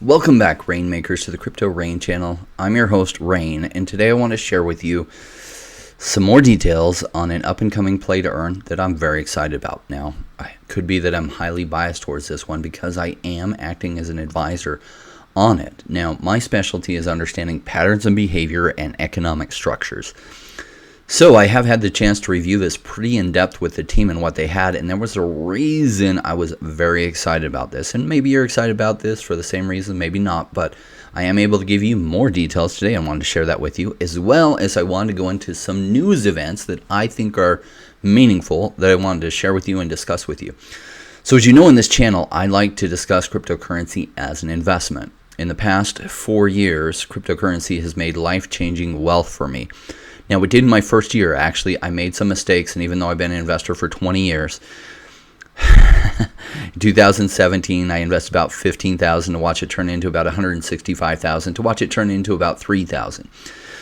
Welcome back, Rainmakers, to the Crypto Rainn channel. I'm your host, Rainn, and today I want to share with you some more details on an up-and-coming play to earn that I'm very excited about. Now, it could be that I'm highly biased towards this one because I am acting as an advisor on it. Now, my specialty is understanding patterns and behavior and economic structures. So I have had the chance to review this pretty in-depth with the team and what they had, and there was a reason I was very excited about this. And maybe you're excited about this for the same reason, maybe not, but I am able to give you more details today. I wanted to share that with you, as well as I wanted to go into some news events that I think are meaningful that I wanted to share with you and discuss with you. So as you know, in this channel, I like to discuss cryptocurrency as an investment. In the past 4 years, cryptocurrency has made life-changing wealth for me. Now, it did in my first year. Actually, I made some mistakes, and even though I've been an investor for 20 years, in 2017, I invested about $15,000 to watch it turn into about $165,000 to watch it turn into about $3,000.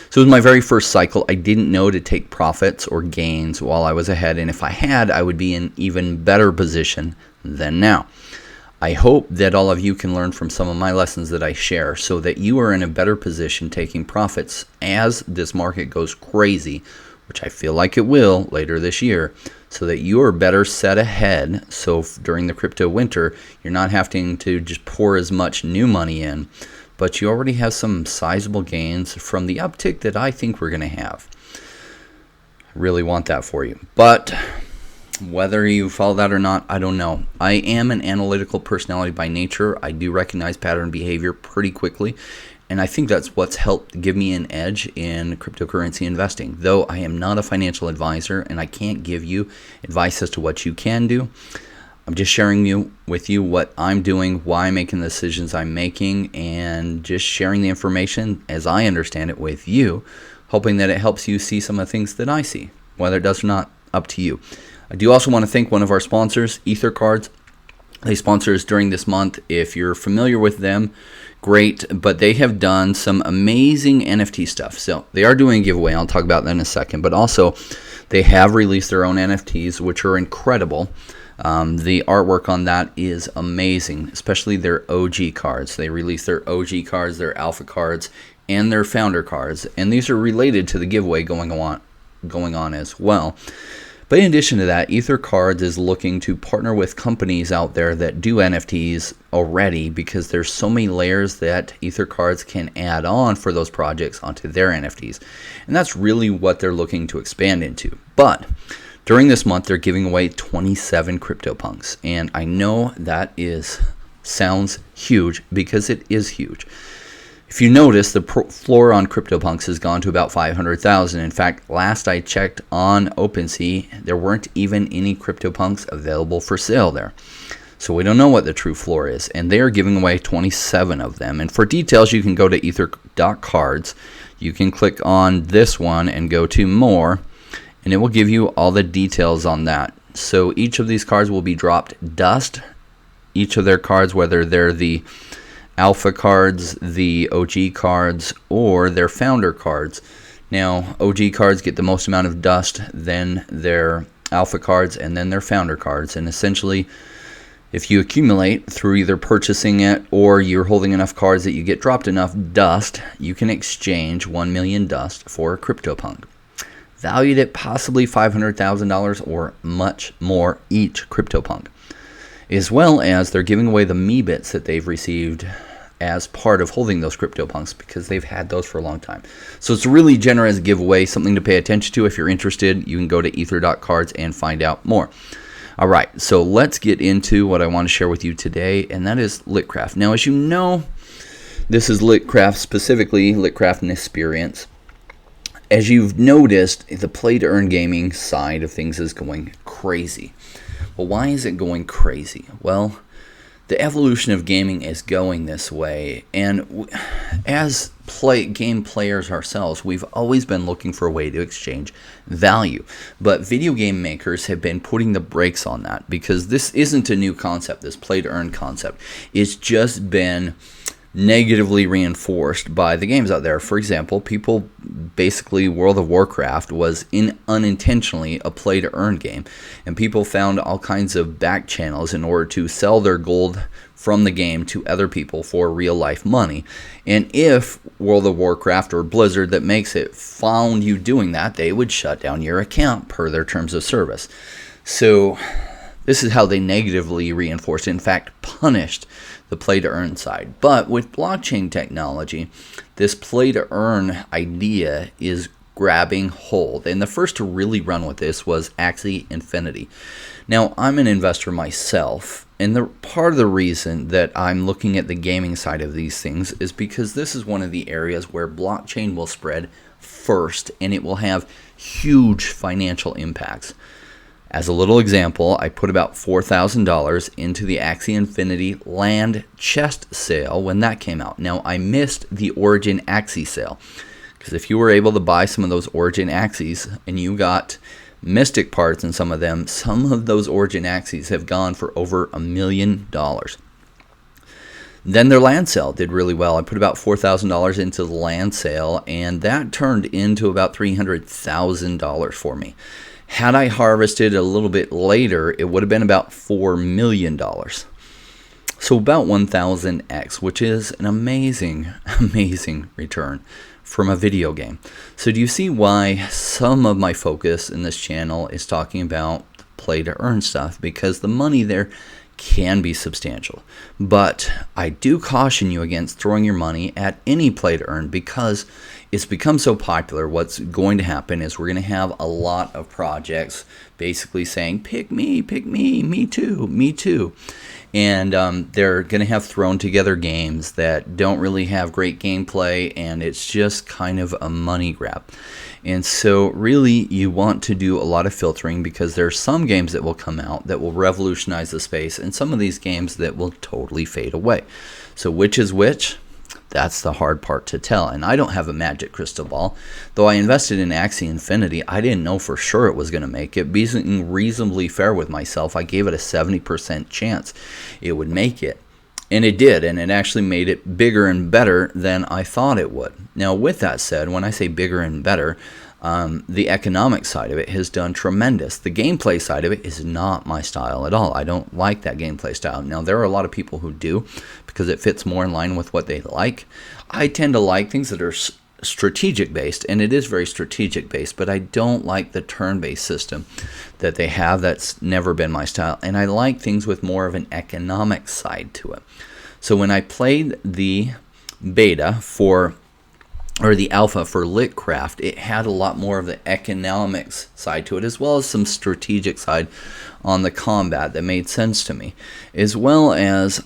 So it was my very first cycle. I didn't know to take profits or gains while I was ahead, and if I had, I would be in even better position than now. I hope that all of you can learn from some of my lessons that I share so that you are in a better position taking profits as this market goes crazy, which I feel like it will later this year, so that you are better set ahead. So during the crypto winter, you're not having to just pour as much new money in, but you already have some sizable gains from the uptick that I think we're going to have. I really want that for you. But whether you follow that or not, I don't know. I am an analytical personality by nature. I do recognize pattern behavior pretty quickly, and I think that's what's helped give me an edge in cryptocurrency investing. Though I am not a financial advisor, and I can't give you advice as to what you can do. I'm just sharing with you what I'm doing, why I'm making the decisions I'm making, and just sharing the information as I understand it with you, hoping that it helps you see some of the things that I see. Whether it does or not, up to you. I do also want to thank one of our sponsors, Ethercards. They sponsor us during this month. If you're familiar with them, great, but they have done some amazing NFT stuff. So they are doing a giveaway. I'll talk about that in a second, but also they have released their own NFTs, which are incredible. The artwork on that is amazing, especially their OG cards. They released their OG cards, their alpha cards, and their founder cards, and these are related to the giveaway going on as well. But in addition to that, Ethercards is looking to partner with companies out there that do NFTs already, because there's so many layers that Ethercards can add on for those projects onto their NFTs. And that's really what they're looking to expand into. But during this month, they're giving away 27 CryptoPunks. And I know that sounds huge, because it is huge. If you notice, the floor on CryptoPunks has gone to about 500,000. In fact, last I checked on OpenSea, there weren't even any CryptoPunks available for sale there. So we don't know what the true floor is, and they are giving away 27 of them. And for details, you can go to ether.cards. You can click on this one and go to more, and it will give you all the details on that. So each of these cards will be dropped dust. Each of their cards, whether they're the alpha cards, the OG cards, or their founder cards. Now, OG cards get the most amount of dust, then their alpha cards, and then their founder cards. And essentially, if you accumulate through either purchasing it or you're holding enough cards that you get dropped enough dust, you can exchange 1 million dust for a CryptoPunk, valued at possibly $500,000 or much more each CryptoPunk. As well as they're giving away the Meebits that they've received as part of holding those CryptoPunks, because they've had those for a long time. So it's a really generous giveaway, something to pay attention to. If you're interested, you can go to ether.cards and find out more. All right, so let's get into what I want to share with you today, and that is Litcraft. Now, as you know, this is Litcraft, specifically Litcraft Nysperience. As you've noticed, the play-to-earn gaming side of things is going crazy. Well, why is it going crazy? Well, the evolution of gaming is going this way, and as game players ourselves, we've always been looking for a way to exchange value. But video game makers have been putting the brakes on that, because this isn't a new concept, this play-to-earn concept. It's just been negatively reinforced by the games out there. For example, World of Warcraft was unintentionally a play-to-earn game, and people found all kinds of back channels in order to sell their gold from the game to other people for real life money. And if World of Warcraft or Blizzard that makes it found you doing that, they would shut down your account per their terms of service. So this is how they negatively reinforced, in fact punished, the play to earn side. But with blockchain technology, this play to earn idea is grabbing hold. And the first to really run with this was Axie Infinity. Now, I'm an investor myself, and part of the reason that I'm looking at the gaming side of these things is because this is one of the areas where blockchain will spread first, and it will have huge financial impacts. As a little example, I put about $4,000 into the Axie Infinity land chest sale when that came out. Now, I missed the Origin Axie sale, because if you were able to buy some of those Origin Axies and you got Mystic parts in some of them, some of those Origin Axies have gone for over $1 million. Then their land sale did really well. I put about $4,000 into the land sale, and that turned into about $300,000 for me. Had I harvested a little bit later, it would have been about $4 million. So about 1,000x, which is an amazing, amazing return from a video game. So do you see why some of my focus in this channel is talking about play to earn stuff? Because the money there can be substantial. But I do caution you against throwing your money at any play to earn, because it's become so popular. What's going to happen is we're going to have a lot of projects basically saying, pick me, me too, me too. And they're going to have thrown together games that don't really have great gameplay, and it's just kind of a money grab. And so really you want to do a lot of filtering, because there's some games that will come out that will revolutionize the space, and some of these games that will totally fade away. So which is which? That's the hard part to tell, and I don't have a magic crystal ball. Though I invested in Axie Infinity, I didn't know for sure it was going to make it. Being reasonably fair with myself, I gave it a 70% chance it would make it. And it did, and it actually made it bigger and better than I thought it would. Now, with that said, when I say bigger and better, the economic side of it has done tremendous. The gameplay side of it is not my style at all. I don't like that gameplay style. Now, there are a lot of people who do, because it fits more in line with what they like. I tend to like things that are strategic based, and it is very strategic based, but I don't like the turn-based system that they have. That's never been my style, and I like things with more of an economic side to it. So when I played the beta or the alpha for Litcraft, it had a lot more of the economics side to it, as well as some strategic side on the combat that made sense to me, as well as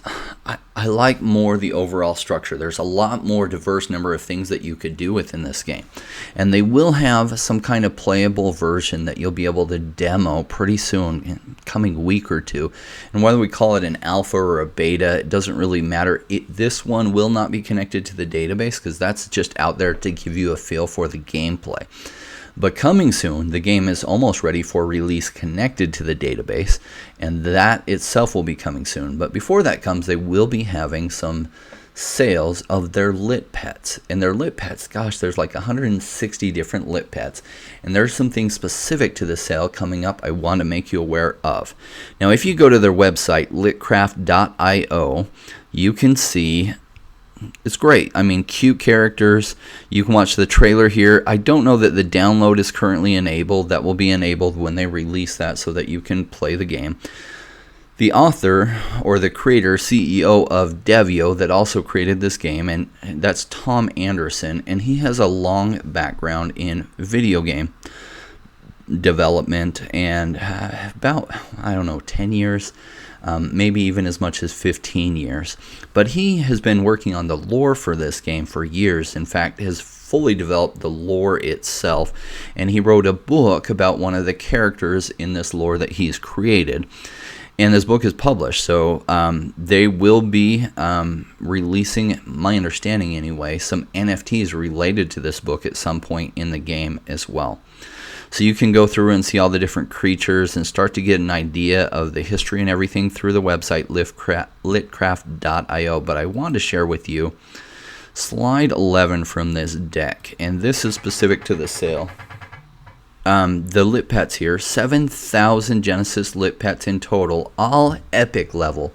I like more the overall structure. There's a lot more diverse number of things that you could do within this game, and they will have some kind of playable version that you'll be able to demo pretty soon, in coming week or two. And whether we call it an alpha or a beta, it doesn't really matter. This one will not be connected to the database, because that's just out there to give you a feel for the gameplay. But coming soon, the game is almost ready for release connected to the database, and that itself will be coming soon. But before that comes, they will be having some sales of their lit pets. And their lit pets, gosh, there's like 160 different lit pets. And there's some things specific to the sale coming up I want to make you aware of. Now, if you go to their website, litcraft.io, you can see it's great. I mean, cute characters. You can watch the trailer here. I don't know that the download is currently enabled. That will be enabled when they release that, so that you can play the game. The author, or the creator, CEO of Devio, that also created this game, and that's Tom Anderson, and he has a long background in video game development, and about, I don't know, 10 years, maybe even as much as 15 years. But he has been working on the lore for this game for years. In fact, has fully developed the lore itself, and he wrote a book about one of the characters in this lore that he's created. And this book is published, so they will be releasing, my understanding anyway, some NFTs related to this book at some point in the game as well. So you can go through and see all the different creatures and start to get an idea of the history and everything through the website litcraft.io. But I want to share with you slide 11 from this deck, and this is specific to the sale. The lit pets here, 7,000 Genesis lit pets in total, all epic level.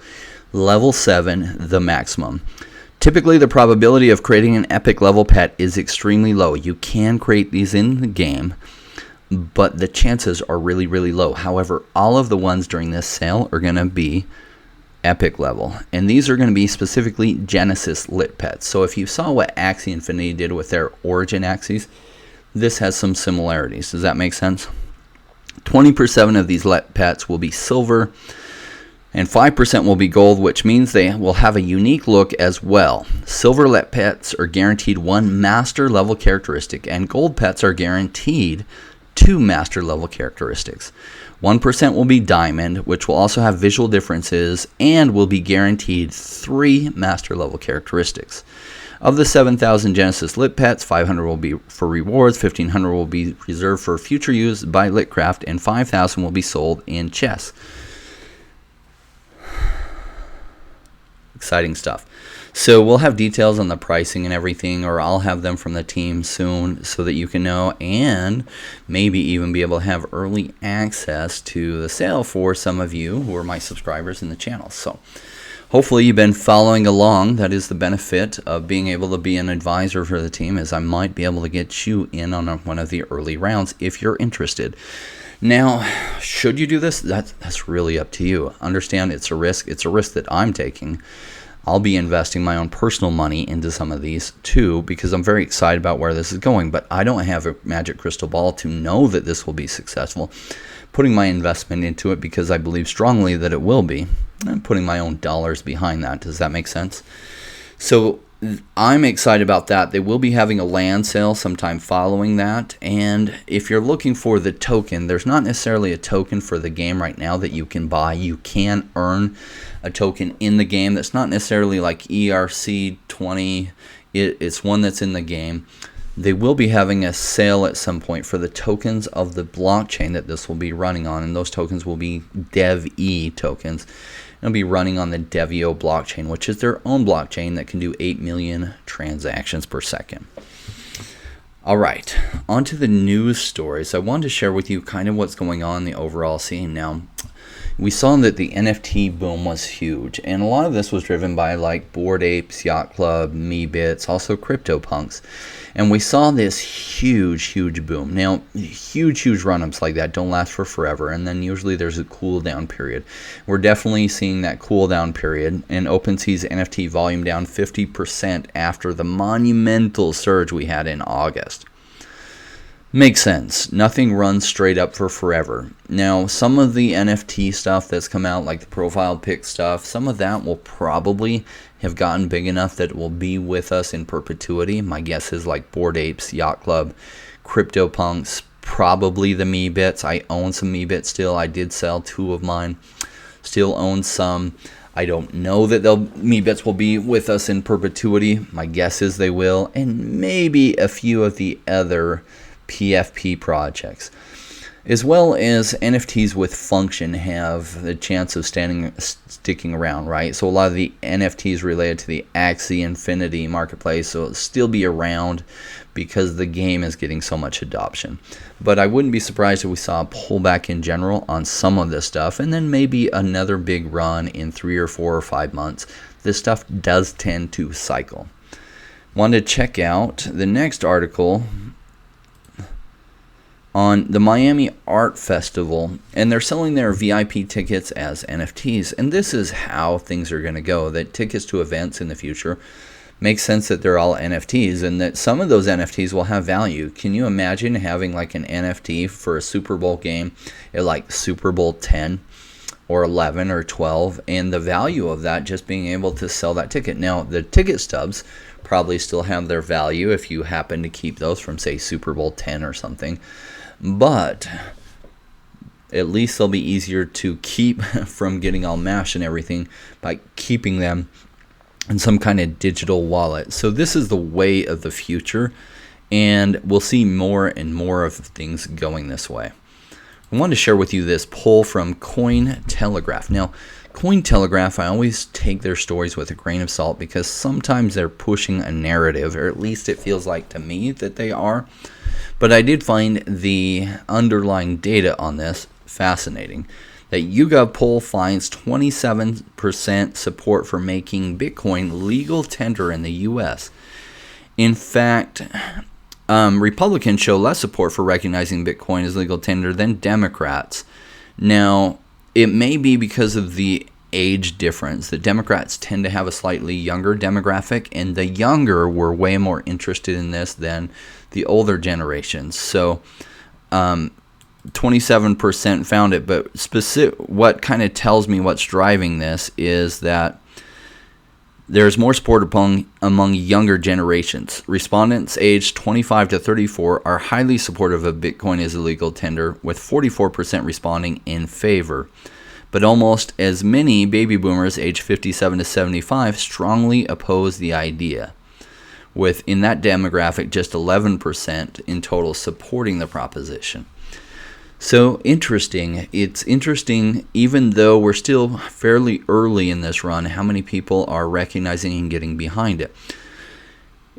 Level 7, the maximum. Typically, the probability of creating an epic level pet is extremely low. You can create these in the game, but the chances are really, really low. However, all of the ones during this sale are going to be epic level, and these are going to be specifically Genesis lit pets. So if you saw what Axie Infinity did with their origin Axies, this has some similarities. Does that make sense? 20% of these lit pets will be silver, and 5% will be gold, which means they will have a unique look as well. Silver lit pets are guaranteed 1 master level characteristic, and gold pets are guaranteed 2 master level characteristics. 1% will be diamond, which will also have visual differences and will be guaranteed 3 master level characteristics. Of the 7,000 Genesis lit pets, 500 will be for rewards, 1,500 will be reserved for future use by Litcraft, and 5,000 will be sold in chests. Exciting stuff. So we'll have details on the pricing and everything, or I'll have them from the team soon so that you can know, and maybe even be able to have early access to the sale for some of you who are my subscribers in the channel. So hopefully you've been following along. That is the benefit of being able to be an advisor for the team, is I might be able to get you in on one of the early rounds if you're interested. Now, should you do this? That's really up to you. Understand it's a risk. It's a risk that I'm taking. I'll be investing my own personal money into some of these too, because I'm very excited about where this is going, but I don't have a magic crystal ball to know that this will be successful. Putting my investment into it because I believe strongly that it will be. I'm putting my own dollars behind that. Does that make sense? So I'm excited about that. They will be having a land sale sometime following that, and if you're looking for the token, there's not necessarily a token for the game right now that you can buy. You can earn a token in the game that's not necessarily like ERC20. It's one that's in the game. They will be having a sale at some point for the tokens of the blockchain that this will be running on, and those tokens will be DevE tokens. It'll be running on the Devio blockchain, which is their own blockchain that can do 8 million transactions per second. All right, on to the news stories. I wanted to share with you kind of what's going on in the overall scene. Now, we saw that the NFT boom was huge, and a lot of this was driven by like Bored Apes, Yacht Club, Meebits, also CryptoPunks. And we saw this huge boom. Now, huge run-ups like that don't last for forever, and then usually there's a cooldown period. We're definitely seeing that cooldown period, and OpenSea's NFT volume down 50% after the monumental surge we had in August. Makes sense. Nothing runs straight up for forever. Now, some of the NFT stuff that's come out, like the profile pic stuff, some of that will probably have gotten big enough that it will be with us in perpetuity. My guess is like Bored Apes, Yacht Club, CryptoPunks, probably the Meebits. I own some Meebits still. I did sell 2 of mine. Still own some. I don't know that Meebits will be with us in perpetuity. My guess is they will. And maybe a few of the other PFP projects, as well as NFTs with function, have the chance of sticking around, right? So a lot of the NFTs related to the Axie Infinity marketplace will still be around because the game is getting so much adoption. But I wouldn't be surprised if we saw a pullback in general on some of this stuff, and then maybe another big run in 3 or 4 or 5 months. This stuff does tend to cycle. Wanted to check out the next article on the Miami Art Festival, and they're selling their VIP tickets as NFTs, and this is how things are going to go, that tickets to events in the future makes sense that they're all NFTs, and that some of those NFTs will have value. Can you imagine having like an NFT for a Super Bowl game at like Super Bowl 10 or 11 or 12, and the value of that just being able to sell that ticket? Now, the ticket stubs probably still have their value if you happen to keep those from, say, Super Bowl 10 or something, but at least they'll be easier to keep from getting all mashed and everything by keeping them in some kind of digital wallet. So this is the way of the future, and we'll see more and more of things going this way. I wanted to share with you this poll from Cointelegraph. Now, Cointelegraph, I always take their stories with a grain of salt because sometimes they're pushing a narrative, or at least it feels like to me that they are. But I did find the underlying data on this fascinating. that YouGov poll finds 27% support for making Bitcoin legal tender in the U.S. In fact, Republicans show less support for recognizing Bitcoin as legal tender than Democrats. Now, it may be because of the age difference. The Democrats tend to have a slightly younger demographic, and the younger were way more interested in this than the older generations. So 27% found it, but what kind of tells me what's driving this is that there's more support among younger generations. Respondents aged 25 to 34 are highly supportive of Bitcoin as a legal tender, with 44% responding in favor. But almost as many baby boomers aged 57 to 75 strongly oppose the idea, with in that demographic just 11% in total supporting the proposition. So interesting. It's interesting, even though we're still fairly early in this run, how many people are recognizing and getting behind it.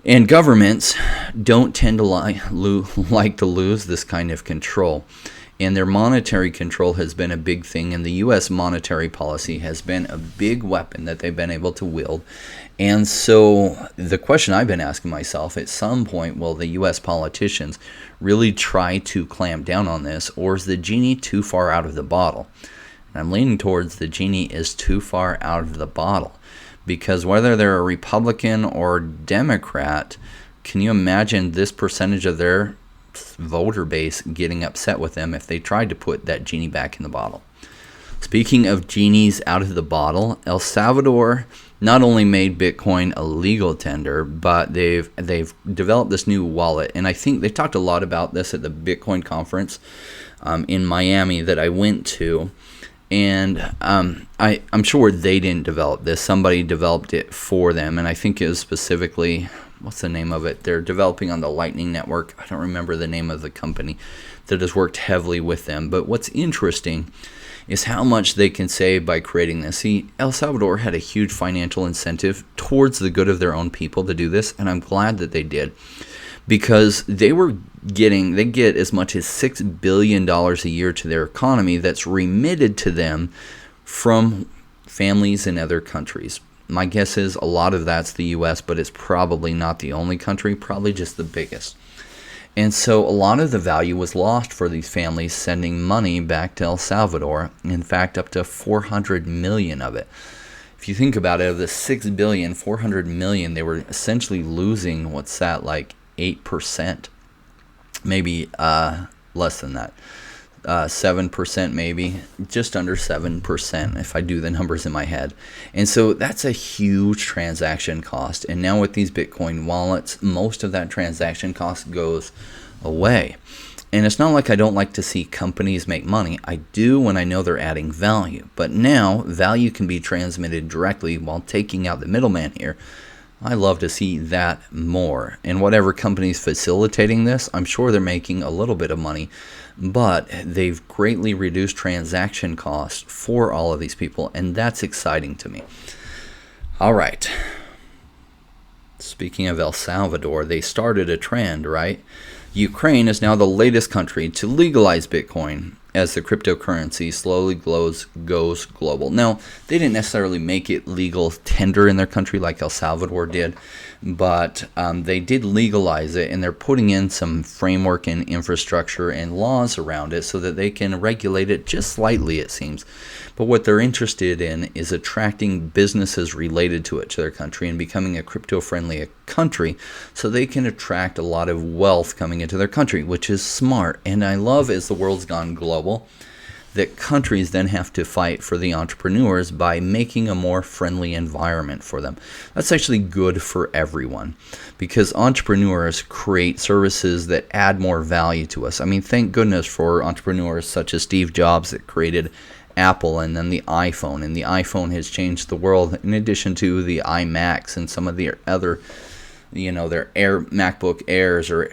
And governments don't tend to like to lose this kind of control. And their monetary control has been a big thing, and the U.S. monetary policy has been a big weapon that they've been able to wield. And so the question I've been asking myself, at some point, will the U.S. politicians really try to clamp down on this, or is the genie too far out of the bottle? And I'm leaning towards the genie is too far out of the bottle, because whether they're a Republican or Democrat, can you imagine this percentage of their voter base getting upset with them if they tried to put that genie back in the bottle? Speaking of genies out of the bottle, El Salvador not only made Bitcoin a legal tender, but they've developed this new wallet. And I think they talked a lot about this at the Bitcoin conference in Miami that I went to. And I'm sure they didn't develop this. Somebody developed it for them. And I think it was specifically, what's the name of it? They're developing on the Lightning Network. I don't remember the name of the company that has worked heavily with them. But what's interesting is how much they can save by creating this. See, El Salvador had a huge financial incentive towards the good of their own people to do this, and I'm glad that they did, because they get as much as $6 billion a year to their economy that's remitted to them from families in other countries. My guess is a lot of that's the U.S., but it's probably not the only country, probably just the biggest. And so a lot of the value was lost for these families sending money back to El Salvador. In fact, up to 400 million of it. If you think about it, of the 6 billion, 400 million, they were essentially losing, what's that, like 8%? Maybe less than that. 7% maybe, just under 7% if I do the numbers in my head. And so that's a huge transaction cost. And now with these Bitcoin wallets, most of that transaction cost goes away. And it's not like I don't like to see companies make money. I do when I know they're adding value. But now value can be transmitted directly while taking out the middleman here. I love to see that more. And whatever company's facilitating this, I'm sure they're making a little bit of money, but they've greatly reduced transaction costs for all of these people, and that's exciting to me. All right. Speaking of El Salvador, they started a trend, right? Ukraine is now the latest country to legalize Bitcoin as the cryptocurrency slowly goes global. Now, they didn't necessarily make it legal tender in their country like El Salvador did, but they did legalize it, and they're putting in some framework and infrastructure and laws around it so that they can regulate it just slightly, it seems. But what they're interested in is attracting businesses related to it to their country and becoming a crypto-friendly country so they can attract a lot of wealth coming into their country, which is smart. And I love, as the world's gone global, that countries then have to fight for the entrepreneurs by making a more friendly environment for them. That's actually good for everyone, because entrepreneurs create services that add more value to us. I mean, thank goodness for entrepreneurs such as Steve Jobs that created Apple and then the iPhone, and the iPhone has changed the world, in addition to the iMacs and some of the other, their MacBook Airs, or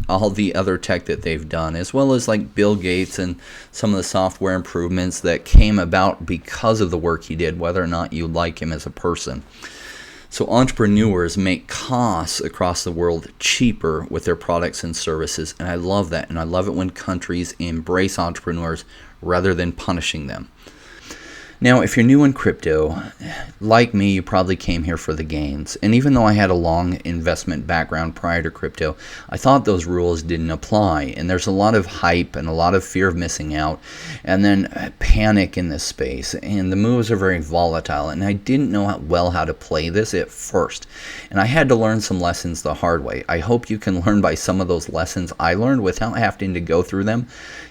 all the other tech that they've done, as well as like Bill Gates and some of the software improvements that came about because of the work he did, whether or not you like him as a person. So entrepreneurs make costs across the world cheaper with their products and services, and I love that. And I love it when countries embrace entrepreneurs, rather than punishing them. Now, if you're new in crypto, like me, you probably came here for the gains. And even though I had a long investment background prior to crypto, I thought those rules didn't apply. And there's a lot of hype and a lot of fear of missing out, and then panic in this space. And the moves are very volatile. And I didn't know how to play this at first. And I had to learn some lessons the hard way. I hope you can learn by some of those lessons I learned without having to go through them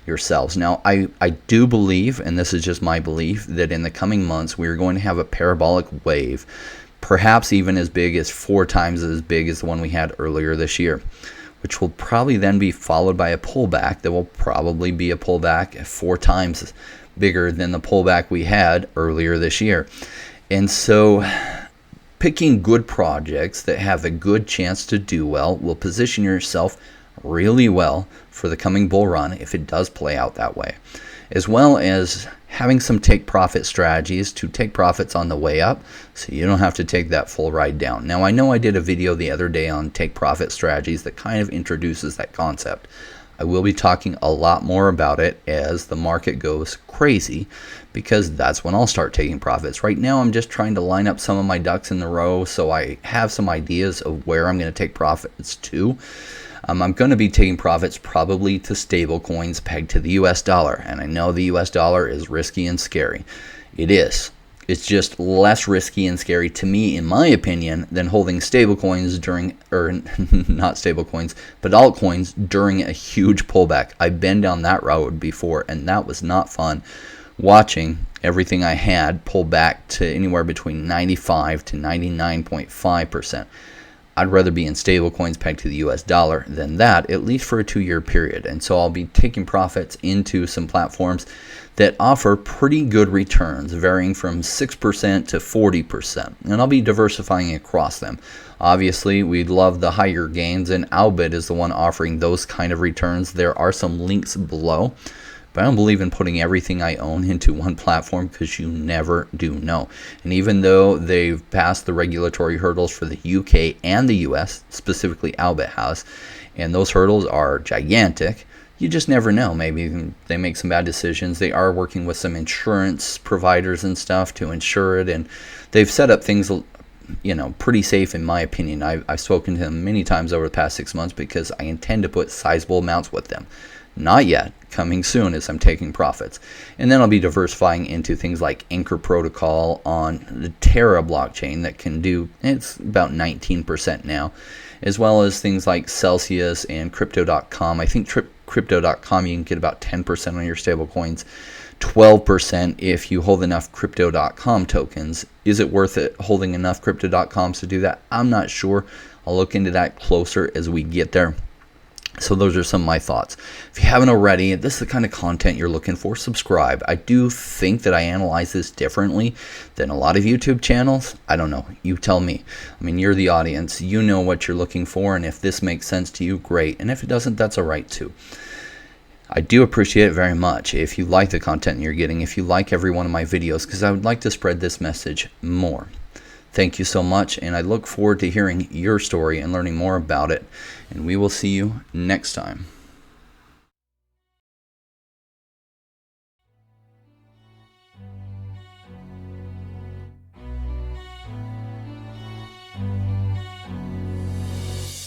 yourselves. Now, I do believe, and this is just my belief, that in the coming months we are going to have a parabolic wave, perhaps even as big as 4 times as big as the one we had earlier this year, which will probably then be followed by a pullback that will probably be a pullback 4 times bigger than the pullback we had earlier this year. And so picking good projects that have a good chance to do well will position yourself really well for the coming bull run if it does play out that way, as well as having some take profit strategies to take profits on the way up so you don't have to take that full ride down. Now, I know I did a video the other day on take profit strategies that kind of introduces that concept. I will be talking a lot more about it as the market goes crazy, because that's when I'll start taking profits. Right now, I'm just trying to line up some of my ducks in the row so I have some ideas of where I'm going to take profits to. I'm going to be taking profits probably to stable coins pegged to the US dollar. And I know the US dollar is risky and scary. It is. It's just less risky and scary to me, in my opinion, than holding stable coins during, or not stable coins, but altcoins during a huge pullback. I've been down that road before, and that was not fun. Watching everything I had pull back to anywhere between 95 to 99.5%. I'd rather be in stable coins pegged to the US dollar than that, at least for a 2-year period. And so I'll be taking profits into some platforms that offer pretty good returns, varying from 6% to 40%. And I'll be diversifying across them. Obviously, we'd love the higher gains, and Aubit is the one offering those kind of returns. There are some links below. But I don't believe in putting everything I own into one platform, because you never do know. And even though they've passed the regulatory hurdles for the UK and the US, specifically Aubit has, and those hurdles are gigantic, you just never know. Maybe they make some bad decisions. They are working with some insurance providers and stuff to insure it, and they've set up things, you know, pretty safe in my opinion. I've spoken to them many times over the past 6 months because I intend to put sizable amounts with them. Not yet. Coming soon as I'm taking profits. And then I'll be diversifying into things like Anchor Protocol on the Terra blockchain that can do, it's about 19% now, as well as things like Celsius and Crypto.com. I think Crypto.com you can get about 10% on your stable coins, 12% if you hold enough Crypto.com tokens. Is it worth it holding enough Crypto.coms to do that? I'm not sure. I'll look into that closer as we get there. So those are some of my thoughts. If you haven't already, this is the kind of content you're looking for, subscribe. I do think that I analyze this differently than a lot of YouTube channels. I don't know. You tell me. I mean, you're the audience. You know what you're looking for, and if this makes sense to you, great. And if it doesn't, that's all right too. I do appreciate it very much if you like the content you're getting, if you like every one of my videos, because I would like to spread this message more. Thank you so much, and I look forward to hearing your story and learning more about it. And we will see you next time.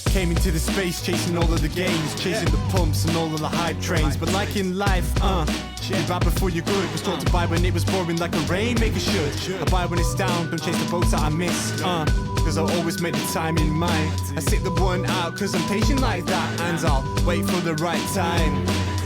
Came into the space chasing all of the gains, chasing the pumps and all of the hype trains. But like in life, you buy before you're good. Was taught to buy when it was boring like a Rainmaker should. I buy when it's down, don't chase the boats that I miss. Cause I'll always make the time in mind. I sit the one out cause I'm patient like that. And I'll wait for the right time.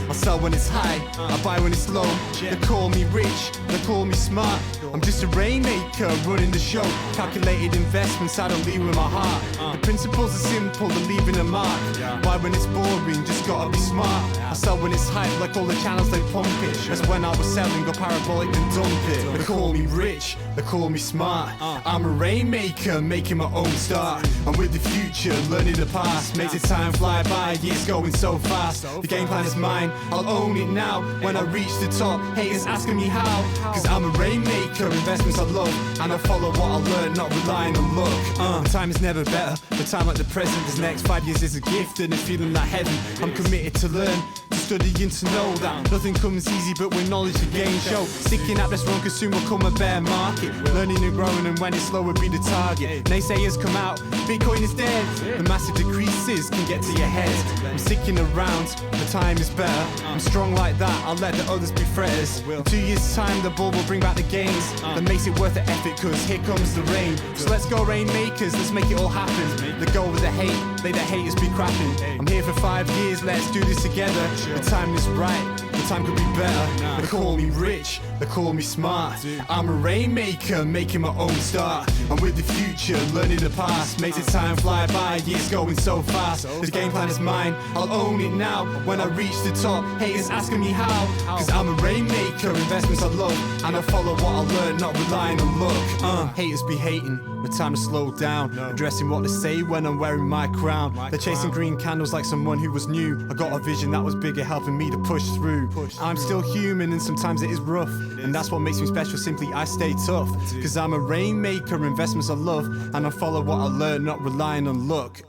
I sell when it's high, I buy when it's low. They call me rich, they call me smart. I'm just a Rainmaker running the show. Calculated investments, I don't lead with my heart. The principles are simple, they're leaving a mark. Buy when it's boring, just gotta be smart. I sell when it's hype, like all the channels they pump it. That's when I was selling, go parabolic and dump it. They call me rich, they call me smart. I'm a Rainmaker, making my own start. I'm with the future, learning the past. Makes the time fly by, years going so fast. The game plan is mine, I'll own it now. When I reach the top, haters asking me how. Cause I'm a Rainmaker, Rainmaker, investments I love, and I follow what I learn, not relying on luck. The time is never better, the time like the present. This next 5 years is a gift and a feeling like heaven. I'm committed to learn, to study and to know that nothing comes easy, but with knowledge to gain show. Sticking at this wrong, cause soon will come a bear market. Learning and growing, and when it's slow will be the target. Naysayers come out, Bitcoin is dead. The massive decreases can get to your head. I'm sticking around, the time is better. I'm strong like that, I'll let the others be fretters. In 2 years time the bull will bring back the gains. That makes it worth the effort, cause here comes the rain. So let's go Rainmakers, let's make it all happen. Let go with the hate, let the haters be crapping. I'm here for 5 years, let's do this together. The time is right, the time could be better. They call me rich, they call me smart. I'm a Rainmaker, making my own start. I'm with the future, learning the past. Makes the time fly by, years going so fast. This game plan is mine, I'll own it now. When I reach the top, haters asking me how. Cause I'm a Rainmaker, investments I love, and I follow what I learn, not relying on luck. Haters be hating, the time to slow down. Addressing what they say when I'm wearing my crown. They're chasing green candles like someone who was new. I got a vision that was bigger, helping me to push through. I'm still human and sometimes it is rough, and that's what makes me special, simply I stay tough. Cause I'm a Rainmaker, investments I love, and I follow what I learn, not relying on luck.